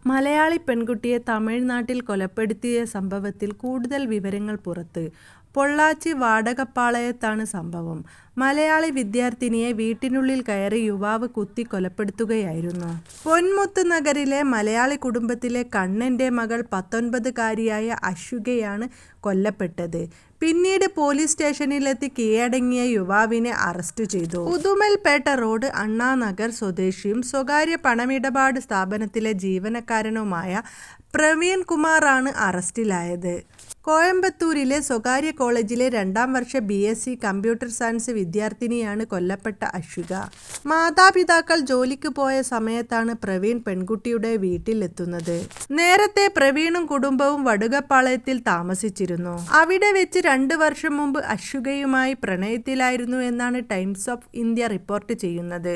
മലയാളി പെൺകുട്ടിയെ തമിഴ്നാട്ടിൽ കൊലപ്പെടുത്തിയ സംഭവത്തിൽ കൂടുതൽ വിവരങ്ങൾ പുറത്ത്. പൊള്ളാച്ചി വാടകപ്പാളയത്താണ് സംഭവം. മലയാളി വിദ്യാർത്ഥിനിയെ വീട്ടിനുള്ളിൽ കയറി യുവാവ് കുത്തി കൊലപ്പെടുത്തുകയായിരുന്നു. പൊന്മുത്ത് നഗറിലെ മലയാളി കുടുംബത്തിലെ കണ്ണന്റെ മകൾ 19-കാരിയായ അശ്വികയാണ് കൊല്ലപ്പെട്ടത്. പിന്നീട് പോലീസ് സ്റ്റേഷനിലെത്തി കീഴടങ്ങിയ യുവാവിനെ അറസ്റ്റ് ചെയ്തു. ഉദുമൽപേട്ട റോഡ് അണ്ണാനഗർ സ്വദേശിയും സ്വകാര്യ പണമിടപാട് സ്ഥാപനത്തിലെ ജീവനക്കാരനുമായ പ്രവീൺ കുമാറാണ് അറസ്റ്റിലായത്. കോയമ്പത്തൂരിലെ സ്വകാര്യ കോളേജിലെ 2ാം വർഷ BSc കമ്പ്യൂട്ടർ സയൻസ് വിദ്യാർത്ഥിനിയാണ് കൊല്ലപ്പെട്ട അശ്വിക. മാതാപിതാക്കൾ ജോലിക്ക് പോയ സമയത്താണ് പ്രവീൺ പെൺകുട്ടിയുടെ വീട്ടിലെത്തുന്നത്. നേരത്തെ പ്രവീണും കുടുംബവും വടുകപ്പാളയത്തിൽ താമസിച്ചിരുന്നു. അവിടെ വെച്ച് 2 വർഷം മുമ്പ് അശ്വികയുമായി പ്രണയത്തിലായിരുന്നു എന്നാണ് ടൈംസ് ഓഫ് ഇന്ത്യ റിപ്പോർട്ട് ചെയ്യുന്നത്.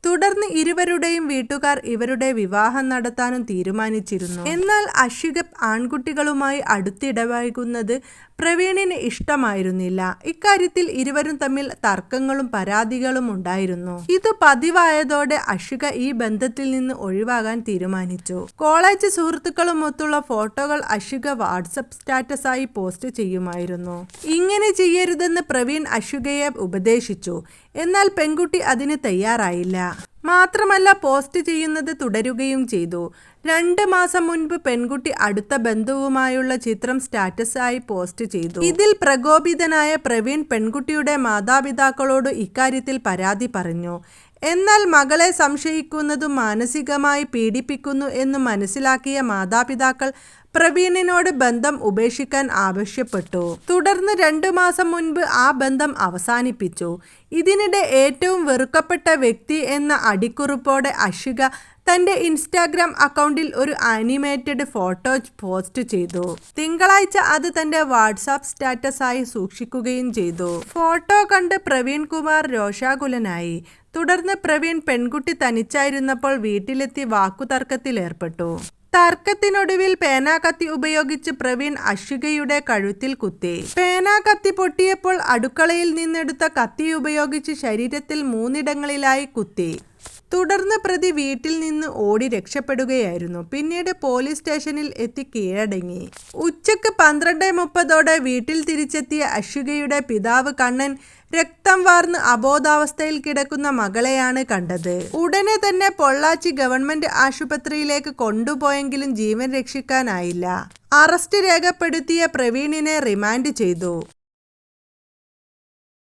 തുടർന്ന് ഇരുവരുടെയും വീട്ടുകാർ ഇവരുടെ വിവാഹം നടത്താനും തീരുമാനിച്ചിരുന്നു. എന്നാൽ അശ്വിക ആൺകുട്ടികളുമായി അടുത്തിടപഴകുന്നത് പ്രവീണിന് ഇഷ്ടമായിരുന്നില്ല. ഇക്കാര്യത്തിൽ ഇരുവരും തമ്മിൽ തർക്കങ്ങളും പരാതികളും ഉണ്ടായിരുന്നു. ഇത് പതിവായതോടെ അശ്വിക ഈ ബന്ധത്തിൽ നിന്ന് ഒഴിവാകാൻ തീരുമാനിച്ചു. കോളേജ് സുഹൃത്തുക്കളുമൊത്തുള്ള ഫോട്ടോകൾ അശ്വിക വാട്സപ്പ് സ്റ്റാറ്റസായി പോസ്റ്റ് ചെയ്യുമായിരുന്നു. ഇങ്ങനെ ചെയ്യരുതെന്ന് പ്രവീൺ അശ്വികയെ ഉപദേശിച്ചു. എന്നാൽ പെൺകുട്ടി അതിന് തയ്യാറായില്ല. മാത്രമല്ല പോസ്റ്റ് ചെയ്യുന്നത് തുടരുകയും ചെയ്തു. 2 മാസം മുൻപ് പെൺകുട്ടി അടുത്ത ബന്ധുവുമായുള്ള ചിത്രം സ്റ്റാറ്റസായി പോസ്റ്റ് ചെയ്തു. ഇതിൽ പ്രകോപിതനായ പ്രവീൺ പെൺകുട്ടിയുടെ മാതാപിതാക്കളോട് ഇക്കാര്യത്തിൽ പരാതി പറഞ്ഞു. എന്നാൽ മകളെ സംശയിക്കുന്നതും മാനസികമായി പീഡിപ്പിക്കുന്നു എന്ന് മനസ്സിലാക്കിയ മാതാപിതാക്കൾ പ്രവീണിനോട് ബന്ധം ഉപേക്ഷിക്കാൻ ആവശ്യപ്പെട്ടു. തുടർന്ന് 2 മാസം മുൻപ് ആ ബന്ധം അവസാനിപ്പിച്ചു. ഇതിനിടെ ഏറ്റവും വെറുക്കപ്പെട്ട വ്യക്തി എന്ന അടിക്കുറിപ്പോടെ അശ്വിക തന്റെ ഇൻസ്റ്റാഗ്രാം അക്കൗണ്ടിൽ ഒരു ആനിമേറ്റഡ് ഫോട്ടോ പോസ്റ്റ് ചെയ്തു. തിങ്കളാഴ്ച അത് തന്റെ വാട്സാപ്പ് സ്റ്റാറ്റസായി സൂക്ഷിക്കുകയും ചെയ്തു. ഫോട്ടോ കണ്ട് പ്രവീൺ കുമാർ രോഷാകുലനായി. തുടർന്ന് പ്രവീൺ പെൺകുട്ടി തനിച്ചായിരുന്നപ്പോൾ വീട്ടിലെത്തി വാക്കുതർക്കത്തിലേർപ്പെട്ടു. തർക്കത്തിനൊടുവിൽ പേനാകത്തി ഉപയോഗിച്ച് പ്രവീൺ അശ്വികയുടെ കഴുത്തിൽ കുത്തി. പേനാകത്തി പൊട്ടിയപ്പോൾ അടുക്കളയിൽ നിന്നെടുത്ത കത്തി ഉപയോഗിച്ച് ശരീരത്തിൽ 3 കുത്തി. തുടർന്ന് പ്രതി വീട്ടിൽ നിന്ന് ഓടി രക്ഷപ്പെടുകയായിരുന്നു. പിന്നീട് പോലീസ് സ്റ്റേഷനിൽ എത്തി കീഴടങ്ങി. ഉച്ചക്ക് 12:30 വീട്ടിൽ തിരിച്ചെത്തിയ അശ്വികയുടെ പിതാവ് കണ്ണൻ രക്തം വാർന്ന് അബോധാവസ്ഥയിൽ കിടക്കുന്ന മകളെയാണ് കണ്ടത്. ഉടനെ തന്നെ പൊള്ളാച്ചി ഗവൺമെന്റ് ആശുപത്രിയിലേക്ക് കൊണ്ടുപോയെങ്കിലും ജീവൻ രക്ഷിക്കാനായില്ല. അറസ്റ്റ് രേഖപ്പെടുത്തിയ പ്രവീണിനെ റിമാൻഡ് ചെയ്തു.